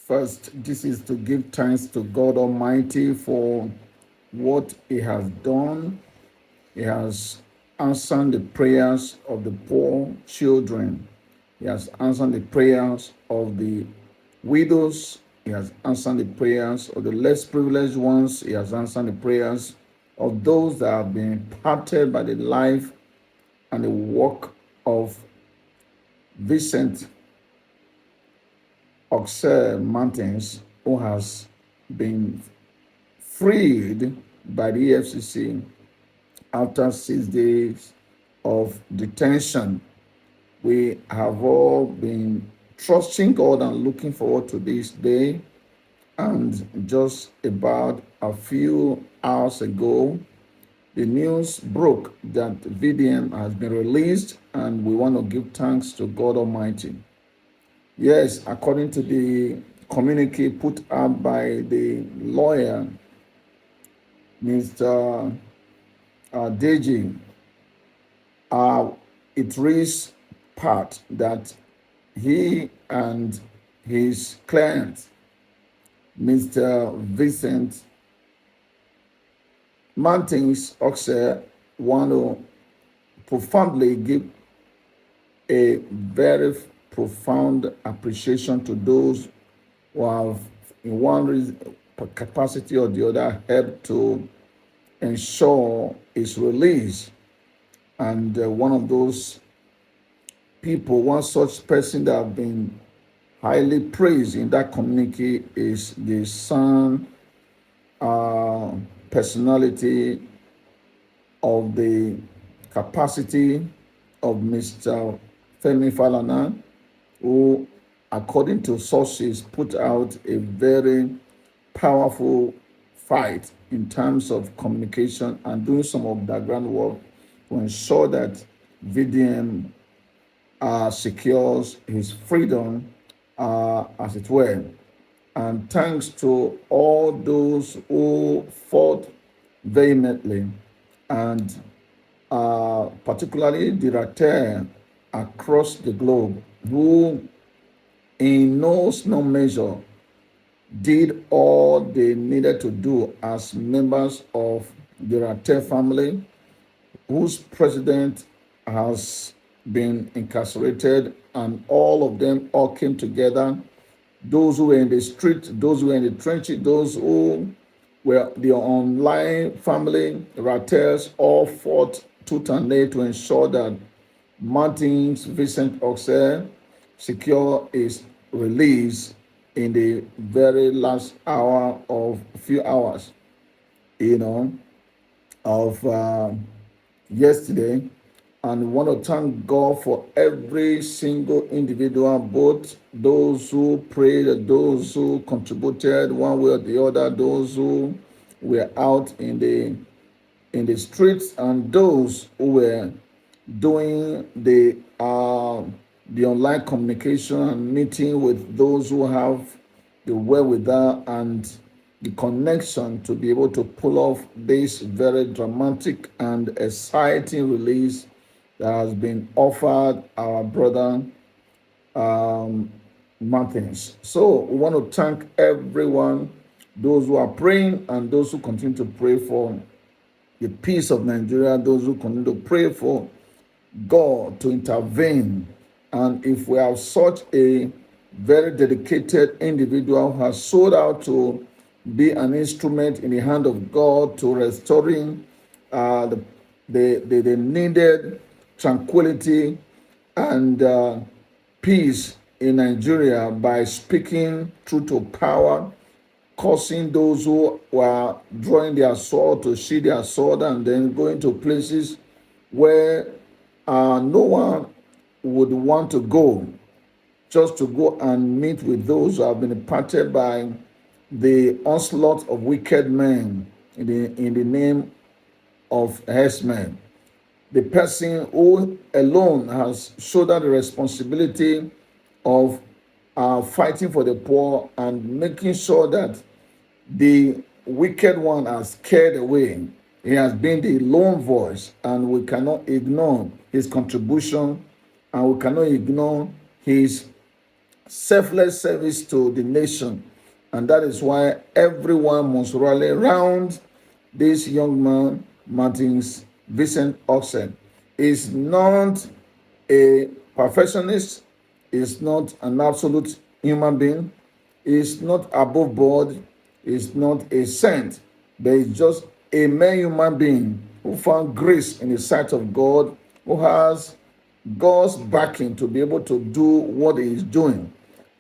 First, this is to give thanks to God Almighty for what He has done. He has answered the prayers of the poor children. He has answered the prayers of the widows. He has answered the prayers of the less privileged ones. He has answered the prayers of those that have been impacted by the life and the work of Vincent Oxer Mountains, who has been freed by the EFCC after 6 days of detention. We have all been trusting God and looking forward to this day. And just about a few hours ago, the news broke that VDM has been released, and we want to give thanks to God Almighty. Yes, according to the communique put out by the lawyer, Mr. Deji, it reads part that he and his client, Mr. Vincent Mountains Oxer, want to profoundly give a very profound appreciation to those who have, in one capacity or the other, helped to ensure his release. And one of those people, one such person that have been highly praised in that community is the son personality of the capacity of Mr. Femi Falana, who, according to sources, put out a very powerful fight in terms of communication and doing some of background work to ensure that VDM secures his freedom, as it were. And thanks to all those who fought vehemently, and particularly the Ratel across the globe, who in no small measure did all they needed to do as members of the Ratel family, whose president has been incarcerated, and all of them all came together. Those who were in the street, those who were in the trenches, those who were the online family, Ratels, all fought tooth and nail to ensure that Martin's Vincent Oxer secure his release in the very last hour of a few hours, of yesterday. And we want to thank God for every single individual, both those who prayed, those who contributed one way or the other, those who were out in the streets, and those who were doing the online communication and meeting with those who have the wherewithal and the connection to be able to pull off this very dramatic and exciting release that has been offered our brother Martins. So we want to thank everyone, those who are praying and those who continue to pray for the peace of Nigeria, those who continue to pray for God to intervene. And if we have such a very dedicated individual who has sold out to be an instrument in the hand of God to restoring the needed tranquility and peace in Nigeria by speaking truth to power, causing those who were drawing their sword to sheathe their sword and then going to places where no one would want to go, just to go and meet with those who have been impacted by the onslaught of wicked men in the name of herdsmen. The person who alone has shouldered the responsibility of fighting for the poor and making sure that the wicked one has scared away. He has been the lone voice, and we cannot ignore his contribution, and we cannot ignore his selfless service to the nation. And that is why everyone must rally around this young man, Martins Vincent Oxen. Is not a perfectionist, is not an absolute human being, is not above board, is not a saint, but is just a mere human being who found grace in the sight of God, who has God's backing to be able to do what he is doing.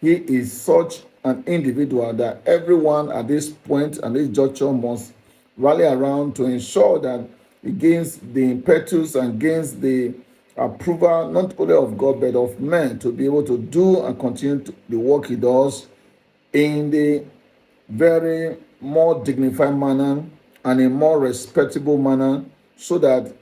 He is such an individual that everyone at this point and this juncture must rally around to ensure that he gains the impetus and gains the approval not only of God but of men to be able to do and continue the work he does in the very more dignified manner and a more respectable manner, so that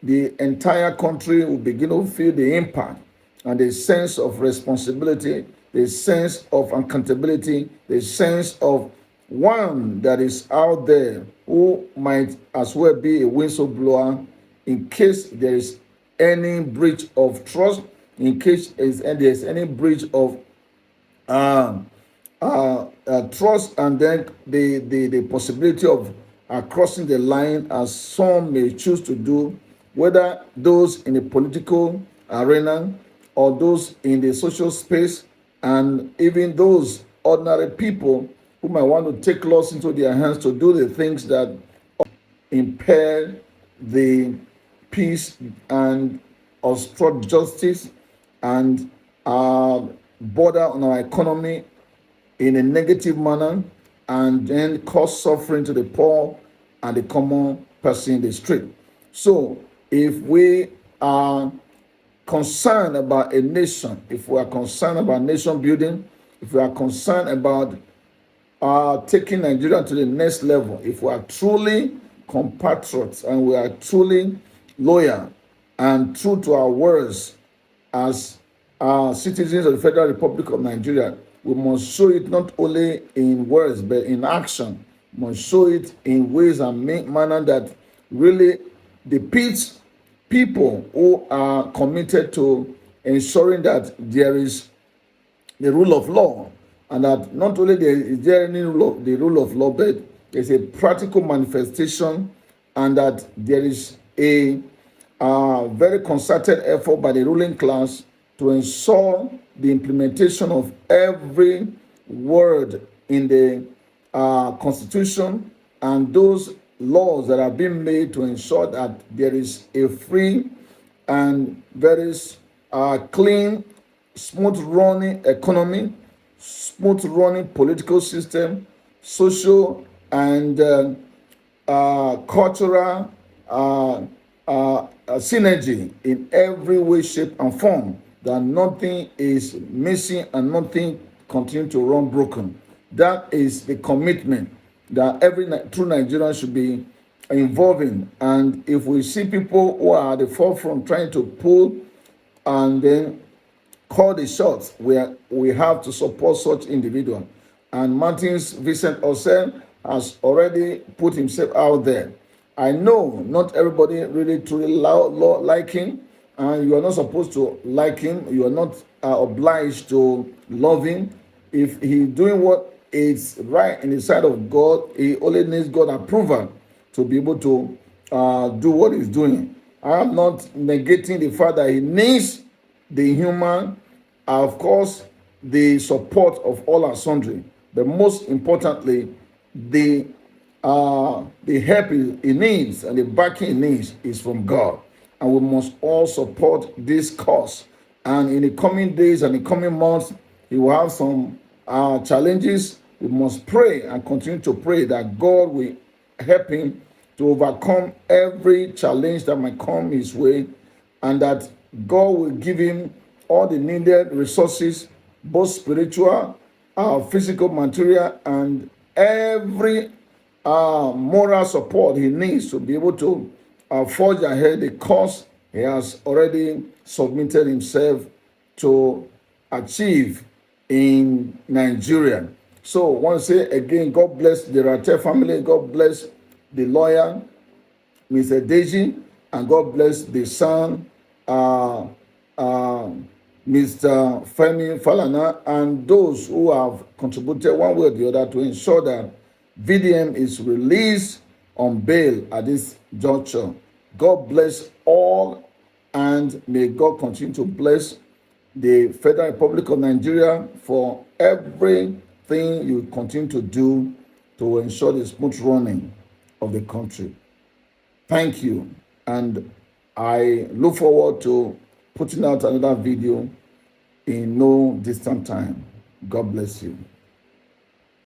the entire country will begin to feel the impact and the sense of responsibility, the sense of accountability, the sense of one that is out there who might as well be a whistleblower in case there is any breach of trust, in case there's any breach of um, trust, and then the possibility of crossing the line, as some may choose to do, whether those in the political arena or those in the social space, and even those ordinary people who might want to take laws into their hands to do the things that impair the peace and obstruct justice and border on our economy in a negative manner, and then cause suffering to the poor and the common person in the street. So, if we are concerned about a nation, if we are concerned about nation building, if we are concerned about taking Nigeria to the next level, if we are truly compatriots and we are truly loyal and true to our words as citizens of the Federal Republic of Nigeria, we must show it not only in words but in action. We must show it in ways and manner that really depicts people who are committed to ensuring that there is the rule of law, and that not only is there any the rule of law, but there's a practical manifestation, and that there is a very concerted effort by the ruling class to ensure the implementation of every word in the Constitution and those laws that are being made to ensure that there is a free and very clean, smooth running economy, smooth running political system, social and cultural synergy in every way, shape, and form, that nothing is missing and nothing continue to run broken. That is the commitment that every true Nigerian should be involving. And if we see people who are at the forefront trying to pull and then call the shots, we have to support such individual. And Martins Vincent Osen has already put himself out there. I know not everybody really truly like him, and you are not supposed to like him. You are not obliged to love him. If he's doing what is right in the sight of God, he only needs God's approval to be able to do what he's doing. I am not negating the fact that he needs the human, of course, the support of all and sundry, but most importantly, the help he needs and the backing he needs is from God. And we must all support this cause. And in the coming days and the coming months, he will have some challenges. We must pray and continue to pray that God will help him to overcome every challenge that might come his way, and that God will give him all the needed resources, both spiritual, physical, material, and every moral support he needs to be able to forge ahead the cause he has already submitted himself to achieve in Nigeria. So, I want to say again, God bless the Ratel family, God bless the lawyer, Mr. Deji, and God bless the son, Mr. Mr. Femi Falana, and those who have contributed one way or the other to ensure that VDM is released on bail at this juncture. God bless all, and may God continue to bless the Federal Republic of Nigeria for everything you continue to do to ensure the smooth running of the country. Thank you, and I look forward to putting out another video in no distant time. God bless you.